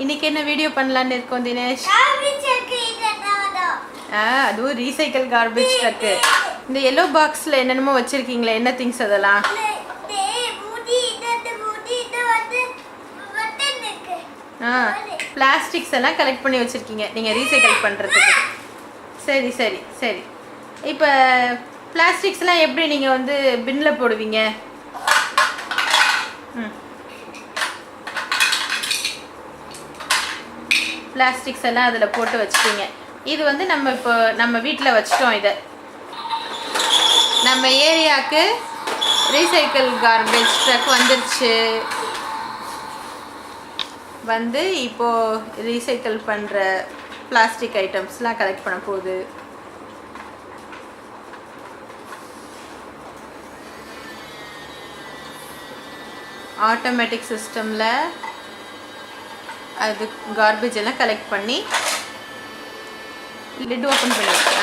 இன்னைக்கு என்ன வீடியோ பண்ணலான்னு இருக்கோம் தினேஷ்? அதுவும் ரீசைக்கிள் கார்பேஜ் ட்ரக்கு. இந்த எல்லோ பாக்ஸில் என்னென்னமோ வச்சுருக்கீங்களே, என்ன திங்ஸ் அதெல்லாம்? பிளாஸ்டிக்ஸ் எல்லாம் கலெக்ட் பண்ணி வச்சுருக்கீங்க நீங்கள் ரீசைக்கிள் பண்ணுறதுக்கு. சரி சரி சரி. இப்போ பிளாஸ்டிக்ஸ்லாம் எப்படி நீங்கள் வந்து பின்னில் போடுவீங்க? பிளாஸ்டிக்ஸ் எல்லாம் அதில் போட்டு வச்சுட்டீங்க. இது வந்து நம்ம இப்போ நம்ம வீட்டில் வச்சிட்டோம். இதை நம்ம ஏரியாவுக்கு ரீசைக்கிள் கார்பேஜ் ட்ரக் வந்துருச்சு. வந்து இப்போது ரீசைக்கிள் பண்ணுற பிளாஸ்டிக் ஐட்டம்ஸ்லாம் கலெக்ட் பண்ண போகுது. ஆட்டோமேட்டிக் சிஸ்டமில் அது கார்பேஜ் எல்லாம் கலெக்ட் பண்ணி லிட் ஓப்பன் பண்ணிடுச்சு.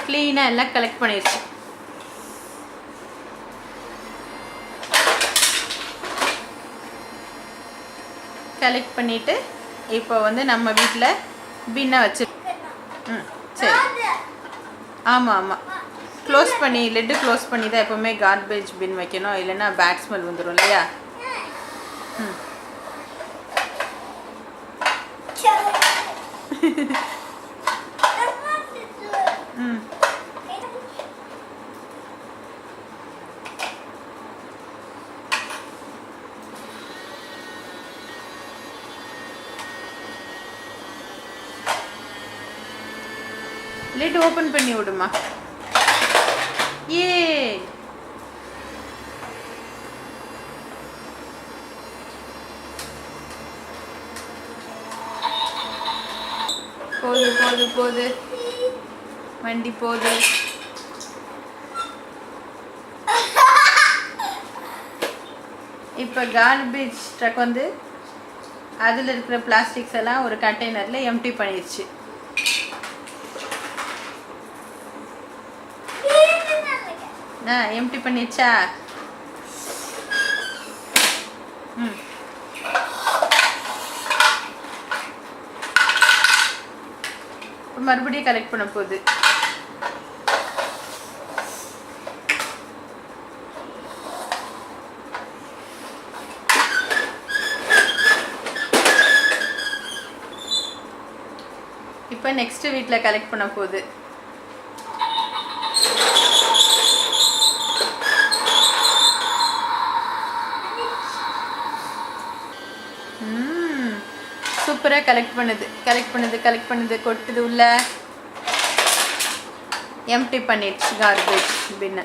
க்ளீனாக எல்லாம் கலெக்ட் பண்ணிடுச்சு. கலெக்ட் பண்ணிவிட்டு இப்போ வந்து நம்ம வீட்டில் பின்னை வச்சு சரி. ஆமாம் ஆமாம், க்ளோஸ் பண்ணி லிட்டு க்ளோஸ் பண்ணி தான் எப்போவுமே கார்பேஜ் பின் வைக்கணும், இல்லைன்னா பேட் ஸ்மெல் வந்துடும் இல்லையா? லிட் ஓப்பன் பண்ணி விடுமா. ஏ போது போது போது வண்டி போது. இப்போ கார்பேஜ் ட்ரக் வந்து அதில் இருக்கிற பிளாஸ்டிக்ஸ் எல்லாம் ஒரு கண்டெய்னரில் எம்டி பண்ணிடுச்சு. எம்டி பண்ணிடுச்சா? மறுபடியும் கலெக்ட் பண்ண போகுது. இப்போ நெக்ஸ்ட் வீட்டில் கலெக்ட் பண்ண போகுது. சூப்பராக கலெக்ட் பண்ணுது கொட்டுது உள்ள. எம்டி பண்ணிடுச்சு கார்பேஜ் பின்னை.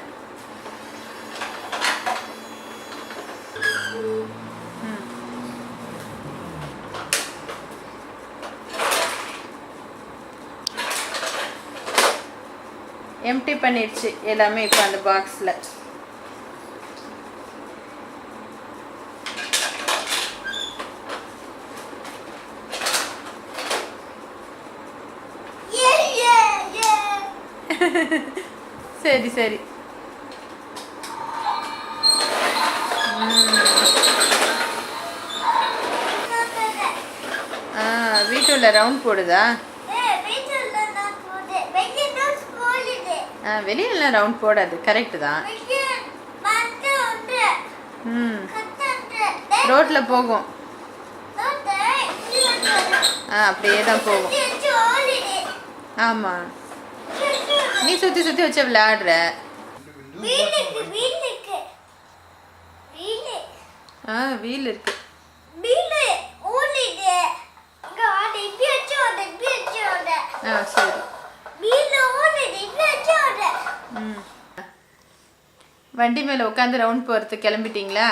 எம்டி பண்ணிடுச்சு எல்லாமே இப்போ அந்த பாக்ஸில். சரி சரி. வீட்டுள்ள ரவுண்ட் போடுதா? வெளியெல்லாம் ரவுண்ட் போடாது. கரெக்டு தான். ரோட்டில் போகும். அப்படியே தான் போகும். ஆமாம், நீ சுற்றி சுற்றி வச்சு விளையாடுற. வீல் இருக்கு. சரி. வண்டி மேலே உட்காந்து ரவுண்ட் போகிறதுக்கு கிளம்பிட்டீங்களா?